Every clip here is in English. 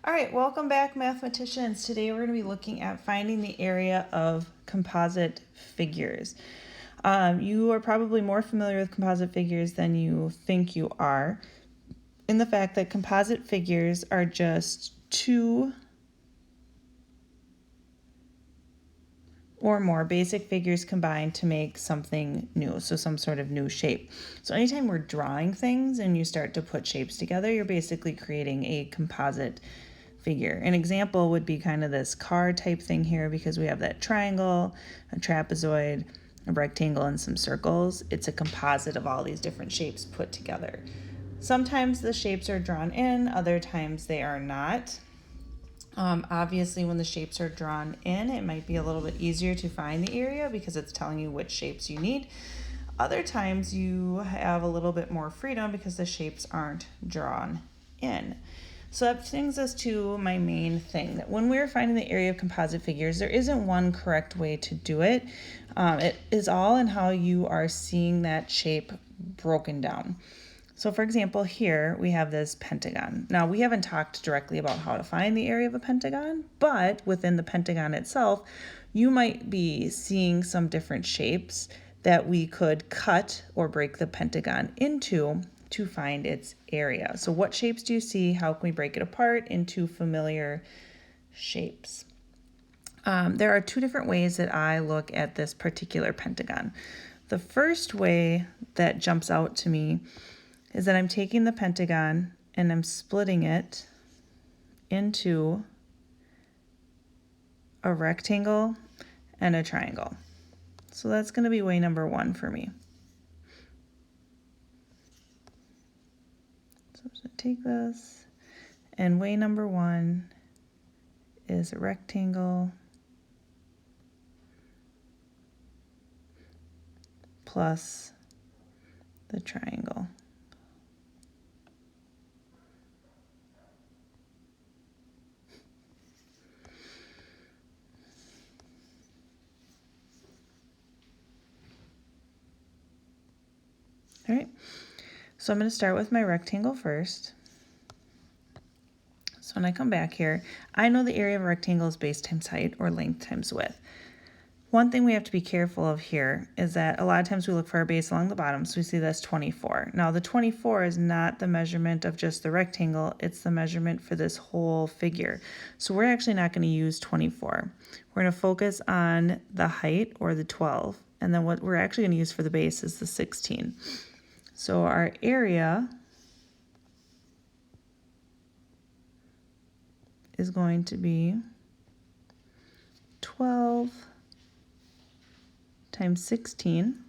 All right, welcome back, mathematicians. Today we're going to be looking at finding the area of composite figures. You are probably more familiar with composite figures than you think you are, in the fact that composite figures are just two or more basic figures combined to make something new, so some sort of new shape. So anytime we're drawing things and you start to put shapes together, you're basically creating a composite figure. An example would be kind of this car type thing here, because we have that triangle, a trapezoid, a rectangle, and some circles. It's a composite of all these different shapes put together. Sometimes the shapes are drawn in, other times they are not. Obviously, when the shapes are drawn in, it might be a little bit easier to find the area because it's telling you which shapes you need. Other times you have a little bit more freedom because the shapes aren't drawn in. So that brings us to my main thing, that when we're finding the area of composite figures, there isn't one correct way to do it. It is all in how you are seeing that shape broken down. So for example, here we have this pentagon. Now, we haven't talked directly about how to find the area of a pentagon, but within the pentagon itself, you might be seeing some different shapes that we could cut or break the pentagon into to find its area. So what shapes do you see? How can we break it apart into familiar shapes? There are two different ways that I look at this particular pentagon. The first way that jumps out to me is that I'm taking the pentagon and I'm splitting it into a rectangle and a triangle. So that's going to be way number one for me. So I'm going to take this, and way number one is a rectangle plus the triangle. All right, so I'm going to start with my rectangle first. So when I come back here, I know the area of a rectangle is base times height, or length times width. One thing we have to be careful of here is that a lot of times we look for our base along the bottom, so we see that's 24. Now the 24 is not the measurement of just the rectangle, it's the measurement for this whole figure. So we're actually not going to use 24. We're going to focus on the height, or the 12, and then what we're actually going to use for the base is the 16. So our area is going to be 12 times 16,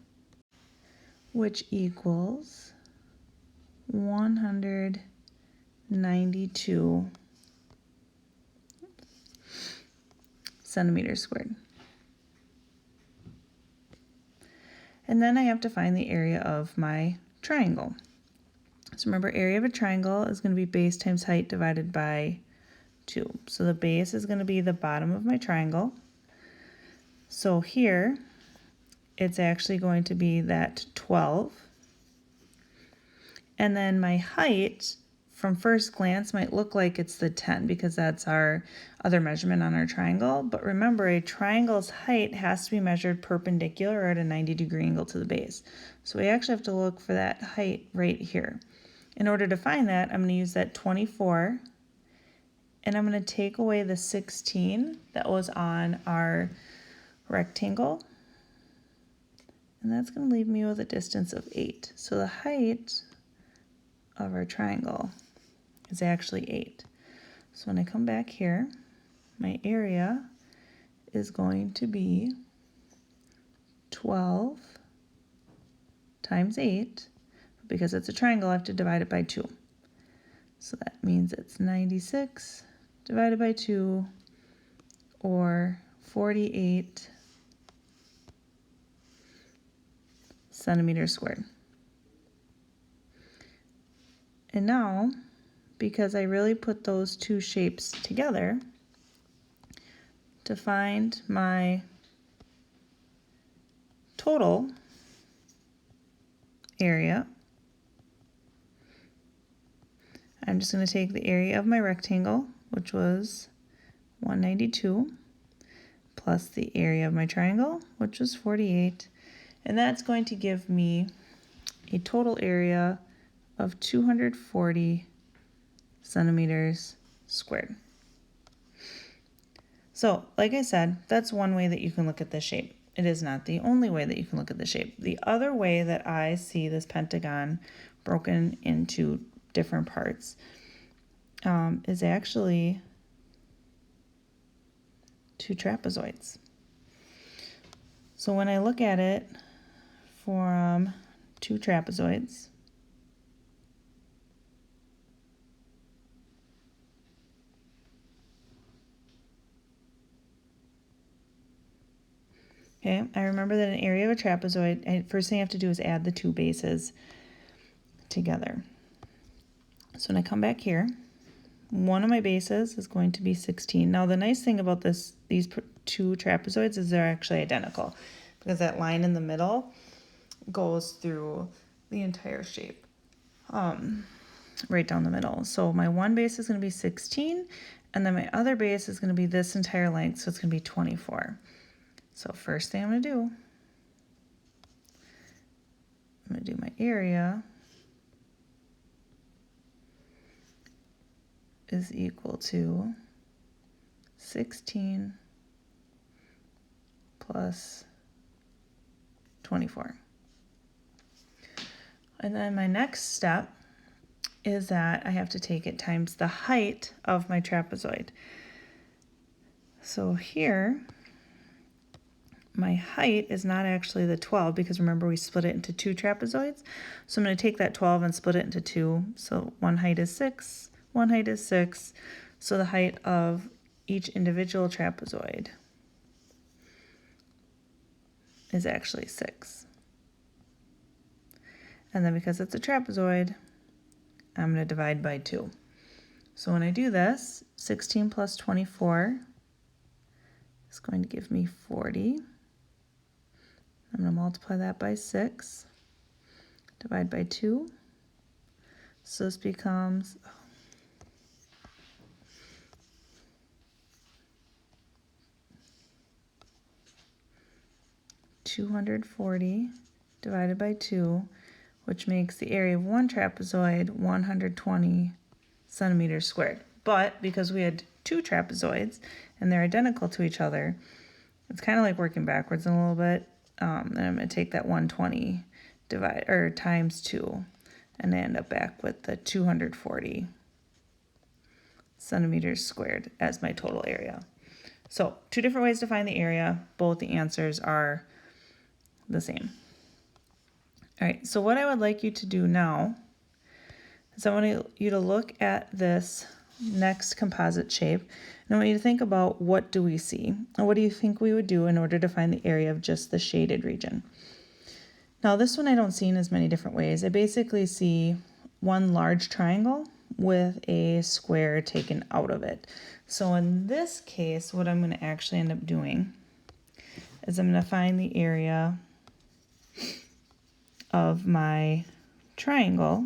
which equals 192 centimeters squared. And then I have to find the area of my triangle. So remember, area of a triangle is going to be base times height divided by 2. So the base is going to be the bottom of my triangle. So here, it's actually going to be that 12. And then my height, from first glance, might look like it's the 10 because that's our other measurement on our triangle. But remember, a triangle's height has to be measured perpendicular or at a 90-degree angle to the base. So we actually have to look for that height right here. In order to find that, I'm going to use that 24, and I'm going to take away the 16 that was on our rectangle, and that's going to leave me with a distance of 8. So the height of our triangle is actually 8. So when I come back here, my area is going to be 12 times 8. Because it's a triangle, I have to divide it by 2. So that means it's 96 divided by 2, or 48 centimeters squared. And now, because I really put those two shapes together, to find my total area, I'm just going to take the area of my rectangle which was 192, plus the area of my triangle, which was 48. And that's going to give me a total area of 240 centimeters squared. So, like I said, that's one way that you can look at this shape. It is not the only way that you can look at the shape. The other way that I see this pentagon broken into different parts is actually two trapezoids. So when I look at it from two trapezoids, okay, I remember that an area of a trapezoid, first thing I have to do is add the two bases together. So when I come back here, one of my bases is going to be 16. Now the nice thing about these two trapezoids is they're actually identical, because that line in the middle goes through the entire shape, right down the middle. So my one base is going to be 16, and then my other base is going to be this entire length, so it's going to be 24. So first thing I'm going to do, I'm going to do my area is equal to 16 plus 24. And then my next step is that I have to take it times the height of my trapezoid. So here, my height is not actually the 12, because remember we split it into two trapezoids. So I'm going to take that 12 and split it into two. So one height is 6, one height is 6. So the height of each individual trapezoid is actually 6. And then because it's a trapezoid, I'm going to divide by 2. So when I do this, 16 plus 24 is going to give me 40. I'm going to multiply that by 6, divide by 2. So this becomes 240 divided by 2, which makes the area of one trapezoid 120 centimeters squared. But because we had two trapezoids and they're identical to each other, it's kind of like working backwards a little bit. Then I'm going to take that 120 times 2, and I end up back with the 240 centimeters squared as my total area. So two different ways to find the area. Both the answers are the same. All right, so what I would like you to do now is I want you to look at this next composite shape, and I want you to think about, what do we see? And what do you think we would do in order to find the area of just the shaded region? Now this one I don't see in as many different ways. I basically see one large triangle with a square taken out of it. So in this case, what I'm going to actually end up doing is I'm going to find the area of my triangle,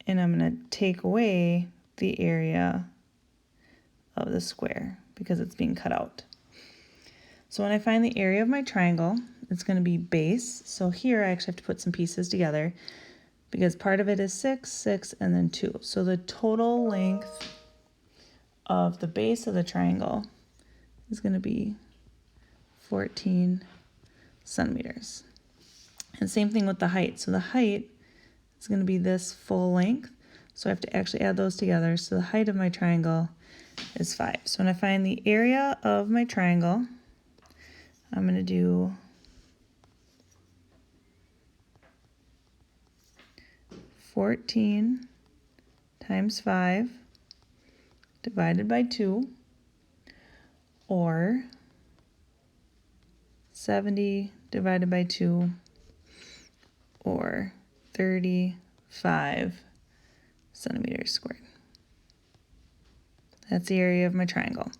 and I'm going to take away the area of the square because it's being cut out. So when I find the area of my triangle, it's going to be base. So here I actually have to put some pieces together because part of it is 6, 6, and then 2. So the total length of the base of the triangle is going to be 14 centimeters. And same thing with the height. So the height is going to be this full length. So I have to actually add those together. So the height of my triangle is 5. So when I find the area of my triangle, I'm going to do 14 times 5 divided by 2, or 70 divided by 2, or 35 centimeters squared. That's the area of my triangle.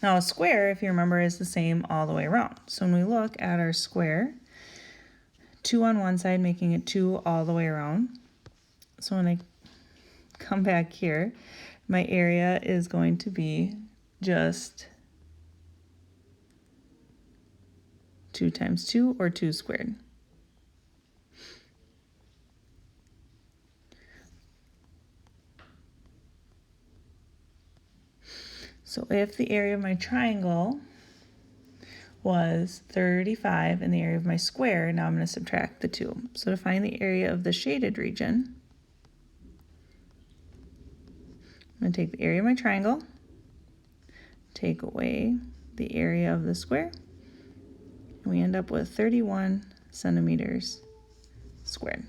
Now a square, if you remember, is the same all the way around. So when we look at our square, 2 on one side, making it 2 all the way around. So when I come back here, my area is going to be just 2 times 2, or 2 squared. So if the area of my triangle was 35 and the area of my square, now I'm going to subtract the 2. So to find the area of the shaded region, I'm going to take the area of my triangle, take away the area of the square, and we end up with 31 centimeters squared.